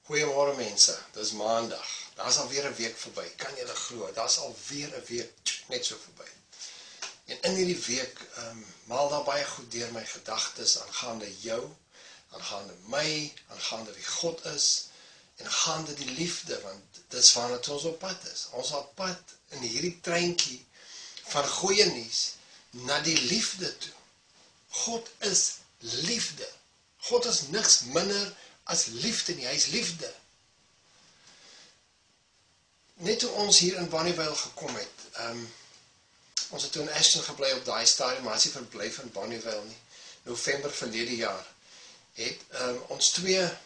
Goeiemôre mense, dis maandag. Daar's alweer 'n week verby. Kan julle glo? Daar's alweer 'n week net so verby. En in hierdie week maal daar baie goed deur my gedagtes aangaande jou, aangaande my, aangaande wie God is en aangaande die liefde, want dis waarna ons op pad is. Ons op pad in hierdie treintjie van goeie nuus na die liefde toe. God is liefde. God is niks minder as liefde nie, hy is liefde. Net toe ons hier in Bonnievale gekom het, ons het toe in Ashton gebly op daai stadium, maar as jy verblyf in Bonnievale nie, November verlede jaar, het ons 2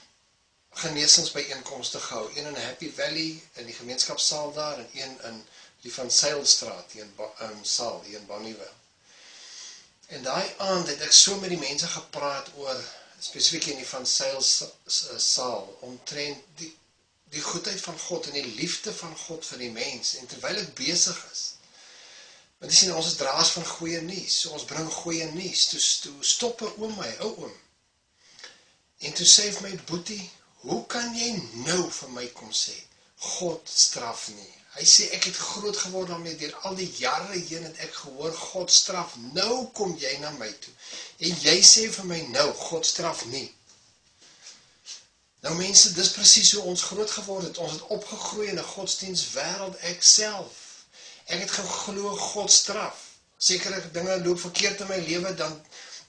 genesingsbyeenkomste gehou, een in Happy Valley, in die gemeenskapssaal daar, en een in die Van Zyl-straat, hier in saal, hier in Bonnievale. En daai aand het ek so met die mense gepraat oor, spesifiek in die Van Zyl-saal, omtrent die goedheid van God en die liefde van God vir die mens, en terwyl ek besig is, want jy sien, ons is draers van goeie nuus, so ons bring goeie nuus, toe stop 'n oom my, ou oom, en toe sê vir my, Boetie, hoe kan jy nou vir my kom sê, God straf nie? Hy sê, ek het groot geword daarmee, deur al die jare heen het ek gehoor, God straf, nou kom jy na my toe, en jy sê vir my nou, God straf nie. Nou mense, dis presies hoe ons groot geword het, ons het opgegroei in 'n godsdienstwêreld, ek self. Ek het geglo God straf. Sekere dinge loop verkeerd in my lewe,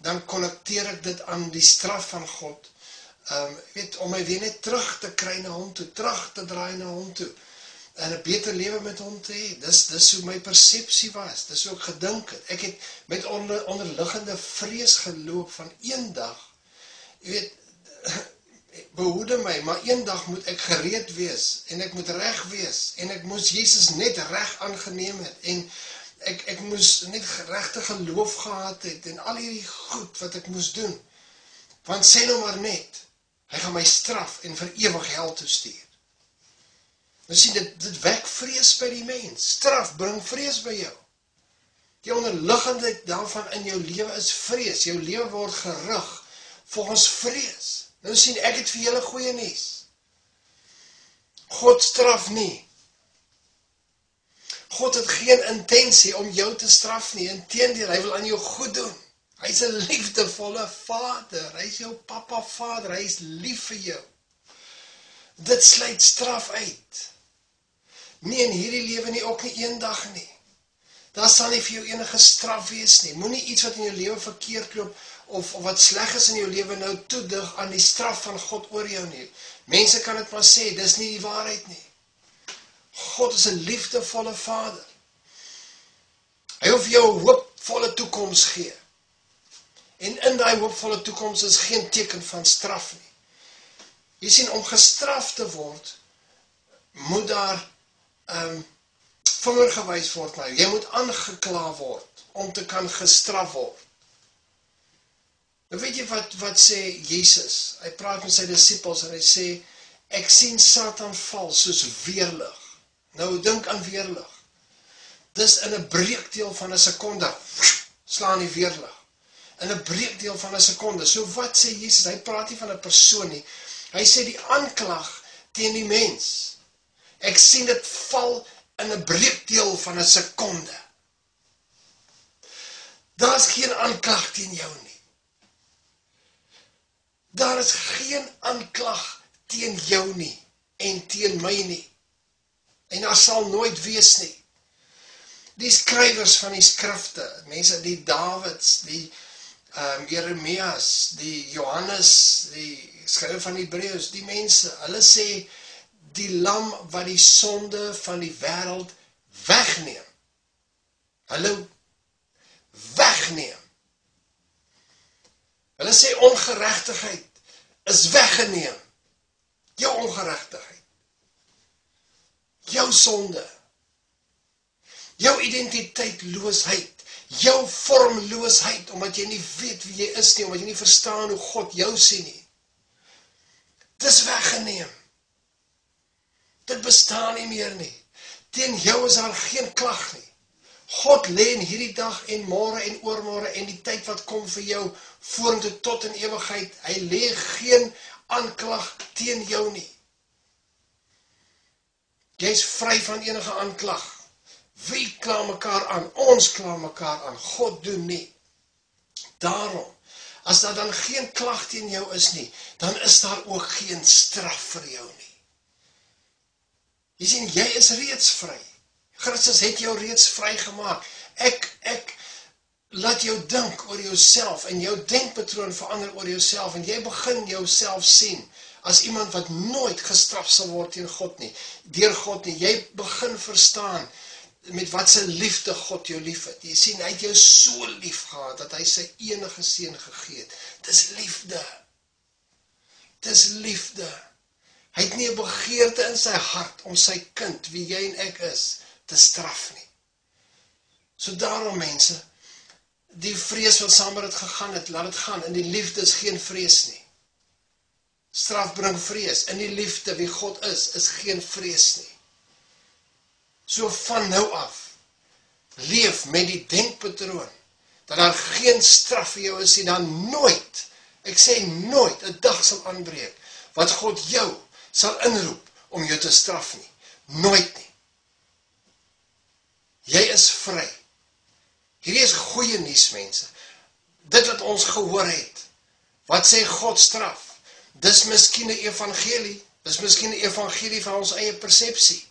dan connecteer ek dit aan die straf van God. Om my weer net terug te kry na hom toe, terug te draai na hom toe, en 'n beter lewe met hom te hê. Dis hoe my persepsie was, dis hoe ek gedink het. Ek het met onderliggende vrees geloop van eendag, behoede my, maar eendag moet ek gereed wees, en ek moet reg wees, en ek moes Jesus net reg aangeneem het, en ek moes net regte geloof gehad het, en al hierdie goed wat ek moes doen, want sê nou maar net, hy gaan my straf, en vir ewig hel toestuur. Nou sien, dit wek vrees by die mens, straf bring vrees by jou. Die onderliggende daarvan in jou lewe is vrees, jou lewe word gerig volgens vrees. Nou sien, ek het vir julle goeie nuus. God straf nie. God het geen intensie om jou te straf nie, inteendeel, hy wil aan jou goed doen. Hy is 'n liefdevolle Vader, hy is jou papa Vader, hy is lief vir jou. Dit sluit straf uit. Nie in hierdie lewe nie, ook nie eendag nie. Daar sal nie vir jou enige straf wees nie. Moenie iets wat in jou lewe verkeerd loop, of wat sleg is in jou lewe nou toedig aan die straf van God oor jou nie. Mense kan dit maar sê, dis nie die waarheid nie. God is 'n liefdevolle Vader. Hy wil vir jou 'n hoopvolle toekoms gee. En in daai hoopvolle toekoms is geen teken van straf nie. Jy sien, om gestraf te word, moet daar vinger gewys word na jou. Jy moet aangekla word om te kan gestraf word. Nou weet jy wat sê Jesus? Hy praat met sy disippels en hy sê, ek sien Satan val soos weerlig. Nou dink aan weerlig. Dis in 'n breekdeel van 'n sekonde, slaan die weerlig. In 'n breekdeel van 'n sekonde. So wat sê Jesus? Hy praat nie van 'n persoon nie. Hy sê die aanklag teen die mens. Ek sien dit val in 'n breekdeel van 'n sekonde. Daar is geen aanklag teen jou nie. Daar is geen aanklag teen jou nie, en teen my nie. En daar sal nooit wees nie. Die skrywers van die skrifte, mense, die Davids, die Jeremias, die Johannes, die skrywer van Hebreëus, die mense, hulle sê, die lam wat die sonde van die wêreld wegneem. Hallo, wegneem. Hulle sê ongeregtigheid is weggeneem. Jou ongeregtigheid. Jou sonde. Jou identiteitloosheid. Jou vormloosheid, omdat jy nie weet wie jy is nie, omdat jy nie verstaan hoe God jou sien nie. Dis weggeneem. Dit bestaan nie meer nie. Teen jou is daar geen klag nie. God lê in hierdie dag en môre en oormôre en die tyd wat kom vir jou vorentoe tot in ewigheid. Hy lê geen aanklag teen jou nie. Jy is vry van enige aanklag. Wie kla mekaar aan? Ons kla mekaar aan. God doen nie. Daarom, as daar dan geen klag teen jou is nie, dan is daar ook geen straf vir jou nie. Jy sien, jy is reeds vry. Christus het jou reeds vrygemaak. Ek laat jou dink oor jouself en jou denkpatroon verander oor jouself en jy begin jouself sien as iemand wat nooit gestraf sal word teen God nie, deur God nie. Jy begin verstaan met wat sy liefde God jou lief het. Jy sien, hy het jou so lief gehad dat hy sy enige seun gegee het. Dis liefde. Dis liefde. Hy het nie 'n begeerte in sy hart om sy kind, wie jy en ek is, te straf nie. So daarom mense, die vrees wat saam met dit gegaan het, laat dit gaan. In die liefde is geen vrees nie. Straf bring vrees. In die liefde wie God is geen vrees nie. So van nou af, leef met die denkpatroon, dat daar geen straf vir jou is en dan nooit, ek sê nooit, 'n dag sal aanbreek, wat God jou sal inroep om jou te straf nie. Nooit nie. Jy is vry. Hierdie is goeie nuus, mense. Dit wat ons gehoor het, wat sê God straf, dis miskien 'n evangelie, dis miskien 'n evangelie van ons eie persepsie,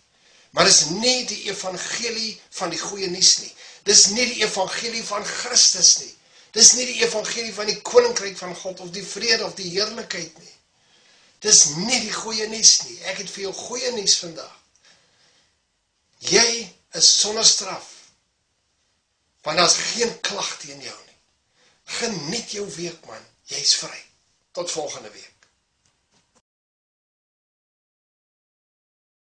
maar dis nie die evangelie van die goeie nuus nie. Dis nie die evangelie van Christus nie. Dis nie die evangelie van die koninkryk van God, of die vrede, of die heerlikheid nie. Dis nie die goeie nuus nie. Ek het vir jou goeie nuus vandag. Jy is sonder straf, want daar is geen klag teen jou nie. Geniet jou week, man. Jy is vry. Tot volgende week.